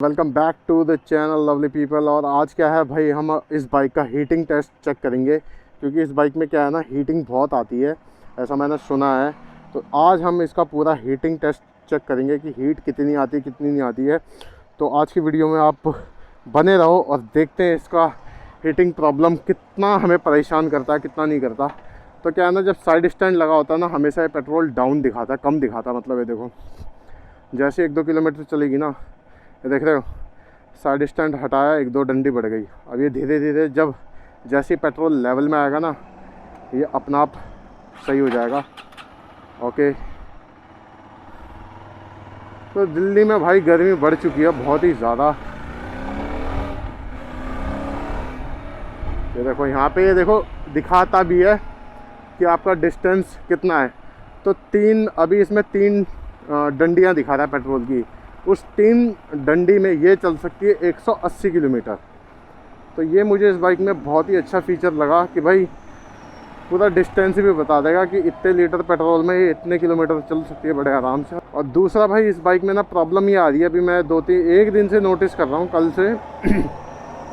Welcome back to the channel lovely people. और आज क्या है भाई, हम इस बाइक का हीटिंग टेस्ट चेक करेंगे क्योंकि इस बाइक में क्या है ना, हीटिंग बहुत आती है, ऐसा मैंने सुना है। तो आज हम इसका पूरा हीटिंग टेस्ट चेक करेंगे कि हीट कितनी आती है कितनी नहीं आती है। तो आज की वीडियो में आप बने रहो और देखते हैं इसका हीटिंग प्रॉब्लम कितना हमें परेशान करता है कितना नहीं करता। तो क्या है ना, जब साइड स्टैंड लगा होता है ना, हमेशा ये पेट्रोल डाउन दिखाता है, कम दिखाता है। मतलब ये देखो, जैसे 1-2 किलोमीटर चलेगी ना, ये देख रहे हो, साइड स्टैंड हटाया, 1-2 डंडी बढ़ गई। अब ये धीरे धीरे जब जैसे पेट्रोल लेवल में आएगा ना, ये अपना आप सही हो जाएगा। ओके। तो दिल्ली में भाई गर्मी बढ़ चुकी है बहुत ही ज़्यादा। ये देखो यहाँ पे, ये देखो दिखाता भी है कि आपका डिस्टेंस कितना है। तो अभी इसमें 3 डंडियाँ दिखा रहा है पेट्रोल की। उस 3 डंडी में ये चल सकती है 180 किलोमीटर। तो ये मुझे इस बाइक में बहुत ही अच्छा फीचर लगा कि भाई पूरा डिस्टेंस भी बता देगा कि इतने लीटर पेट्रोल में ये इतने किलोमीटर चल सकती है बड़े आराम से। और दूसरा भाई, इस बाइक में ना प्रॉब्लम ये आ रही है, अभी मैं 1 दिन से नोटिस कर रहा हूँ, कल से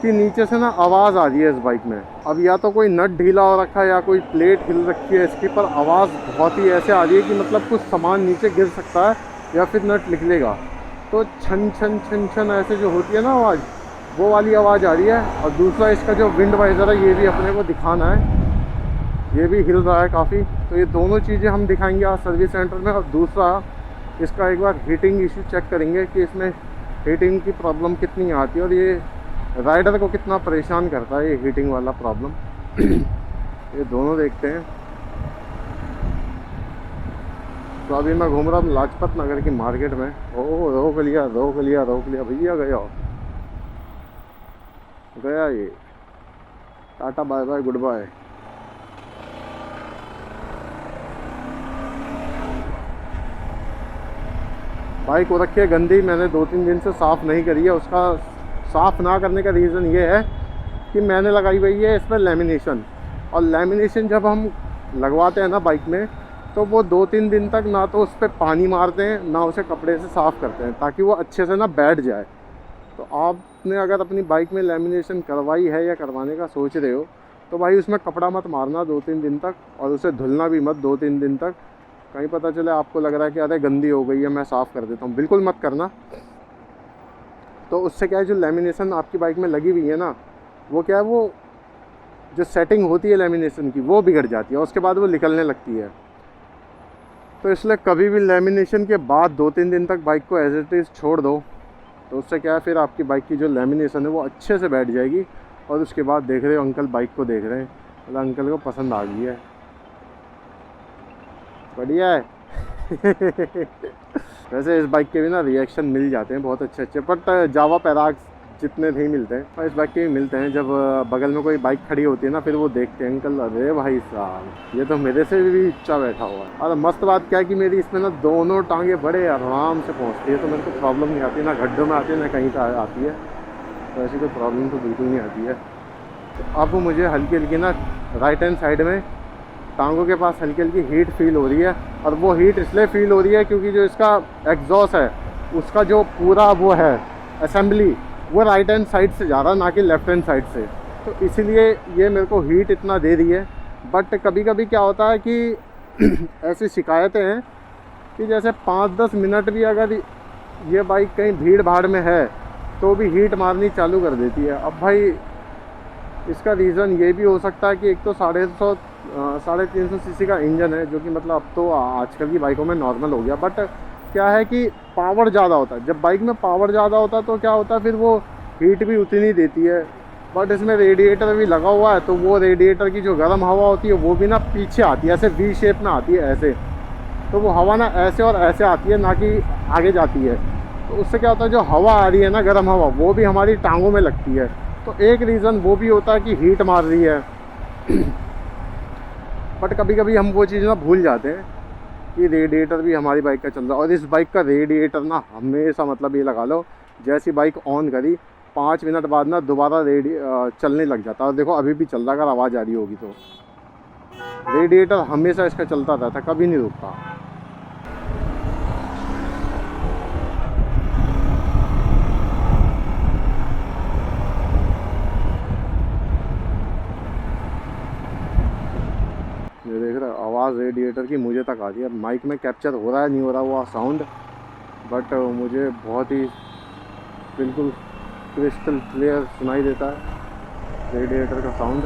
कि नीचे से ना आवाज़ आ रही है इस बाइक में। अब या तो कोई नट ढीला हो रखा है या कोई प्लेट हिल रखी है इसकी, पर आवाज़ बहुत ही ऐसे आ रही है कि मतलब कुछ सामान नीचे गिर सकता है या फिर नट निकलेगा। तो छन छन छन छन ऐसे जो होती है ना आवाज़, वो वाली आवाज़ आ रही है। और दूसरा, इसका जो विंड वाइज़र है ये भी अपने को दिखाना है, ये भी हिल रहा है काफ़ी। तो ये दोनों चीज़ें हम दिखाएंगे आज सर्विस सेंटर में। और दूसरा, इसका एक बार हीटिंग इशू चेक करेंगे कि इसमें हीटिंग की प्रॉब्लम कितनी आती है और ये राइडर को कितना परेशान करता है ये हीटिंग वाला प्रॉब्लम। ये दोनों देखते हैं। तो अभी मैं घूम रहा हूँ लाजपत नगर की मार्केट में। ओह, रोक लिया रोक लिया रोक लिया भैया, गया गया ये। Tata bye bye goodbye. Bike हो रखी है गंदी, मैंने 2-3 दिन से साफ़ नहीं करी है। उसका साफ़ ना करने का रीज़न ये है कि मैंने लगाई हुई है इस पर लेमिनेशन। और लेमिनेशन जब हम लगवाते हैं ना बाइक में, तो वो 2-3 दिन तक ना तो उस पर पानी मारते हैं ना उसे कपड़े से साफ़ करते हैं, ताकि वो अच्छे से ना बैठ जाए। तो आपने अगर अपनी बाइक में लेमिनेशन करवाई है या करवाने का सोच रहे हो, तो भाई उसमें कपड़ा मत मारना 2-3 दिन तक, और उसे धुलना भी मत 2-3 दिन तक। कहीं पता चले आपको लग रहा है कि अरे गंदी हो गई है, मैं साफ़ कर देता हूँ, बिल्कुल मत करना। तो उससे क्या है, जो लेमिनेशन आपकी बाइक में लगी हुई है ना, वो क्या है, वो जो सेटिंग होती है लेमिनेशन की वो बिगड़ जाती है, उसके बाद वो निकलने लगती है। तो इसलिए कभी भी लेमिनेशन के बाद 2-3 दिन तक बाइक को एज इट इज़ छोड़ दो। तो उससे क्या है, फिर आपकी बाइक की जो लेमिनेशन है वो अच्छे से बैठ जाएगी। और उसके बाद देख रहे हो अंकल बाइक को देख रहे हैं, मतलब अंकल को पसंद आ गई है, बढ़िया है। वैसे इस बाइक के भी ना रिएक्शन मिल जाते हैं बहुत अच्छे अच्छे, बट जावा पैराक्स जितने नहीं मिलते हैं, और इस बाइक के भी मिलते हैं। जब बगल में कोई बाइक खड़ी होती है ना, फिर वो देखते हैं अंकल, अरे भाई साहब ये तो मेरे से भी ऊंचा बैठा हुआ है। और मस्त बात क्या है कि मेरी इसमें ना दोनों टांगे बड़े आराम से पहुँचती है, तो मेरे को प्रॉब्लम नहीं आती, ना गड्ढों में आती है ना कहीं पर आती है। तो ऐसी कोई प्रॉब्लम तो बिल्कुल नहीं आती है। तो अब मुझे हल्की हल्की ना राइट हैंड साइड में टांगों के पास हल्की हल्की हीट फील हो रही है। और वो हीट इसलिए फील हो रही है क्योंकि जो इसका एग्जॉस्ट है, उसका जो पूरा वो है असेंबली, वो राइट हैंड साइड से जा रहा है, ना कि लेफ़्ट हैंड साइड से। तो इसीलिए ये मेरे को हीट इतना दे रही है। बट कभी कभी क्या होता है कि ऐसी शिकायतें हैं कि जैसे 5-10 मिनट भी अगर ये बाइक कहीं भीड़ भाड़ में है तो भी हीट मारनी चालू कर देती है। अब भाई इसका रीज़न ये भी हो सकता है कि एक तो 350 सीसी का इंजन है, जो कि मतलब अब तो आजकल की बाइकों में नॉर्मल हो गया। बट क्या है कि पावर ज़्यादा होता है, जब बाइक में पावर ज़्यादा होता है तो क्या होता है, फिर वो हीट भी उतनी देती है। बट इसमें रेडिएटर भी लगा हुआ है, तो वो रेडिएटर की जो गर्म हवा होती है वो भी ना पीछे आती है, ऐसे वी शेप में आती है ऐसे। तो वो हवा ना ऐसे और ऐसे आती है, ना कि आगे जाती है। तो उससे क्या होता है, जो हवा आ रही है ना गर्म हवा, वो भी हमारी टांगों में लगती है। तो एक रीज़न वो भी होता है कि हीट मार रही है। बट कभी कभी हम वो चीज़ ना भूल जाते हैं कि रेडिएटर भी हमारी बाइक का चल रहा है। और इस बाइक का रेडिएटर ना हमेशा, मतलब ये लगा लो, जैसी बाइक ऑन करी 5 मिनट बाद ना दोबारा चलने लग जाता है। और देखो अभी भी चल रहा, अगर आवाज़ आ रही होगी तो। रेडिएटर हमेशा इसका चलता रहता, कभी नहीं रुकता। आवाज़ रेडिएटर की मुझे तक आ रही है। माइक में कैप्चर हो रहा है नहीं हो रहा वो साउंड, बट मुझे बहुत ही बिल्कुल क्रिस्टल क्लियर सुनाई देता है रेडिएटर का साउंड।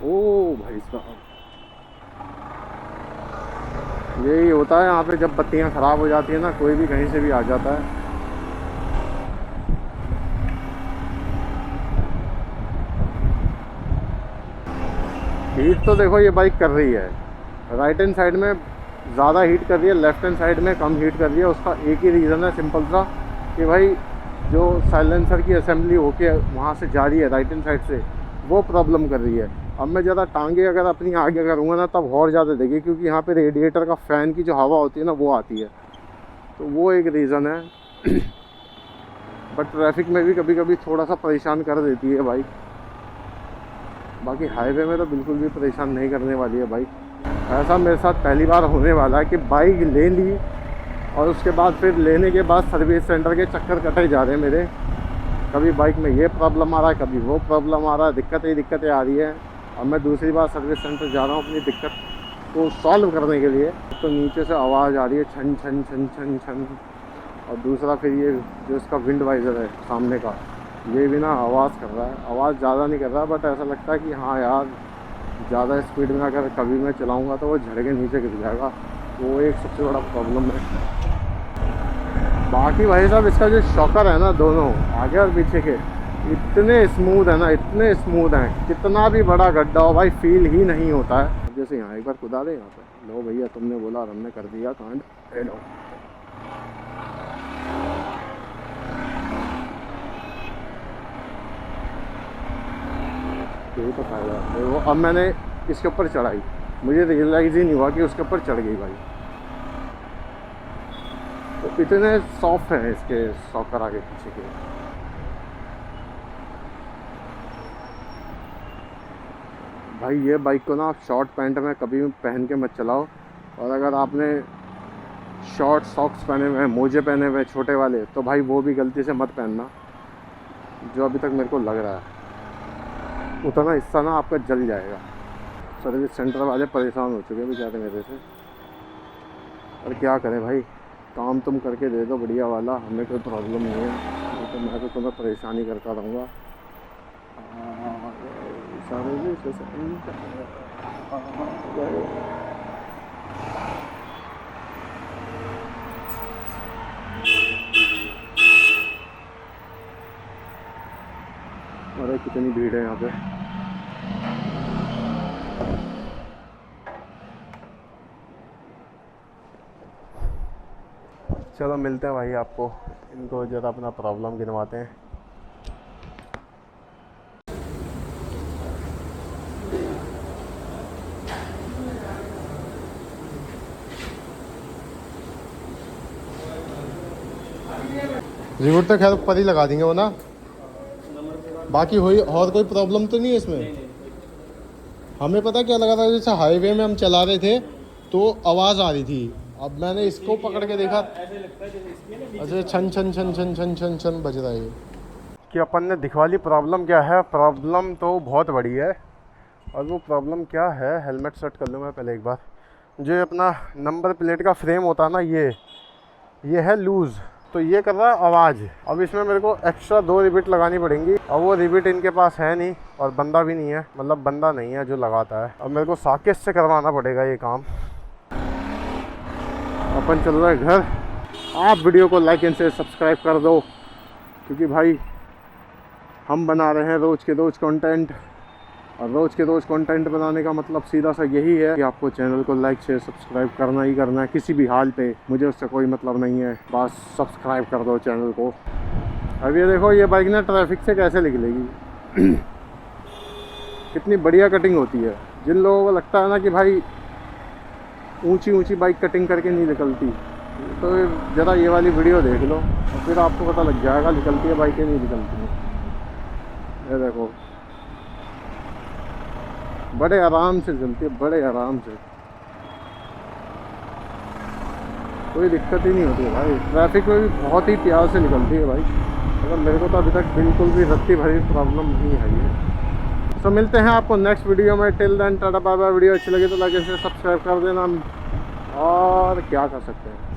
ओ भाई साहब, यही होता है यहाँ पे जब बत्तियाँ ख़राब हो जाती है ना, कोई भी कहीं से भी आ जाता है। हीट तो देखो ये बाइक कर रही है, राइट हैंड साइड में ज़्यादा हीट कर रही है, लेफ्ट हैंड साइड में कम हीट कर रही है। उसका एक ही रीज़न है सिंपल सा, कि भाई जो साइलेंसर की असेंबली होके वहाँ से जा रही है राइट हैंड साइड से, वो प्रॉब्लम कर रही है। अब मैं ज़्यादा टांगे अगर अपनी आगे करूँगा ना तब और ज़्यादा देगी, क्योंकि यहाँ पे रेडिएटर का फ़ैन की जो हवा होती है ना वो आती है, तो वो एक रीज़न है। बट ट्रैफिक में भी कभी कभी थोड़ा सा परेशान कर देती है बाइक, बाकी हाईवे में तो बिल्कुल भी परेशान नहीं करने वाली है बाइक। ऐसा मेरे साथ पहली बार होने वाला है कि बाइक ले ली और उसके बाद फिर लेने के बाद सर्विस सेंटर के चक्कर कटे जा रहे हैं मेरे। कभी बाइक में ये प्रॉब्लम आ रहा है, कभी वो प्रॉब्लम आ रहा है, दिक्कतें आ रही हैं। अब मैं दूसरी बार सर्विस सेंटर जा रहा हूँ अपनी दिक्कत को सॉल्व करने के लिए। तो नीचे से आवाज़ आ रही है छन छन छन छन छन, और दूसरा फिर ये जो इसका विंड वाइज़र है सामने का, ये भी ना आवाज़ कर रहा है। आवाज़ ज़्यादा नहीं कर रहा, बट ऐसा लगता है कि हाँ यार ज़्यादा स्पीड में अगर कभी मैं चलाऊँगा तो वो झड़ के नीचे गिर जाएगा, वो एक सबसे बड़ा प्रॉब्लम है। बाकी भाई साहब इसका जो शॉकर है ना, दोनों आगे और पीछे के, इतने स्मूथ है ना, इतने स्मूथ हैं, कितना भी बड़ा गड्ढा हो भाई फील ही नहीं होता है। जैसे यहाँ एक बार कुदा दे यहाँ पे, लो भैया तुमने बोला और हमने कर दिया कांड, लो। यही तो फायदा है वो। अब मैंने इसके ऊपर चढ़ाई, मुझे रियलाइज़ ही नहीं हुआ कि उसके ऊपर चढ़ गई भाई। तो इतने सॉफ्ट हैं इसके शॉकर आगे पीछे के। भाई ये बाइक को ना आप शॉर्ट पैंट में कभी भी पहन के मत चलाओ, और अगर आपने शॉर्ट सॉक्स पहने हुए हैं, मोजे पहने हुए हैं छोटे वाले, तो भाई वो भी गलती से मत पहनना। जो अभी तक मेरे को लग रहा है उतना हिस्सा ना आपका जल जाएगा। सर्विस सेंटर वाले परेशान हो चुके हैं बेचारे मेरे से, और क्या करें भाई, काम तुम करके दे दो बढ़िया वाला, हमें कोई प्रॉब्लम नहीं है, तो मैं तो तुम्हें परेशानी करता रहूँगा। अरे कितनी भीड़ है यहाँ पे। चलो मिलते हैं भाई आपको, इनको ज़रा अपना प्रॉब्लम गिनवाते हैं। रिवोट तो खैर ऊपर ही लगा देंगे वो ना, बाकी हुई और कोई प्रॉब्लम तो नहीं है इसमें। हमें पता क्या लगा था, जैसे हाईवे में हम चला रहे थे तो आवाज़ आ रही थी, अब मैंने इसको पकड़ के देखा, अच्छा छन छन छन छन छन छन छन बज रहा है। कि अपन ने दिखवा ली प्रॉब्लम क्या है। प्रॉब्लम तो बहुत बड़ी है, और वो प्रॉब्लम क्या है, हेलमेट सेट कर लूँ मैं पहले एक बार। जो अपना नंबर प्लेट का फ्रेम होता है ना, ये है लूज़, तो ये कर रहा है आवाज़। अब इसमें मेरे को एक्स्ट्रा 2 रिबिट लगानी पड़ेंगी, और वो रिबिट इनके पास है नहीं, और बंदा भी नहीं है, मतलब बंदा नहीं है जो लगाता है। अब मेरे को साकेत से करवाना पड़ेगा ये काम। अपन चल रहा है घर। आप वीडियो को लाइक एंड शेयर सब्सक्राइब कर दो, क्योंकि भाई हम बना रहे हैं रोज़ के रोज़ कंटेंट, और रोज़ के रोज़ कंटेंट बनाने का मतलब सीधा सा यही है कि आपको चैनल को लाइक शेयर सब्सक्राइब करना ही करना है, किसी भी हाल पे। मुझे उससे कोई मतलब नहीं है, बस सब्सक्राइब कर दो चैनल को। अब ये देखो ये बाइक ना ट्रैफिक से कैसे निकलेगी। कितनी बढ़िया कटिंग होती है। जिन लोगों को लगता है ना कि भाई ऊंची ऊंची बाइक कटिंग करके नहीं निकलती, तो ज़रा ये वाली वीडियो देख लो, और फिर आपको पता लग जाएगा निकलती है बाइकें नहीं निकलती हैं। ये देखो बड़े आराम से चलती है, बड़े आराम से। कोई दिक्कत ही नहीं होती है भाई। ट्रैफिक में भी बहुत ही प्यार से निकलती है भाई। मतलब मेरे को तो अभी तक बिल्कुल भी रत्ती भरी प्रॉब्लम नहीं है ये। तो मिलते हैं आपको नेक्स्ट वीडियो में। Till then tata bye bye. Video अच्छी लगी तो लाइक शेयर सब्सक्राइब कर देना, और क्या कर सकते हैं।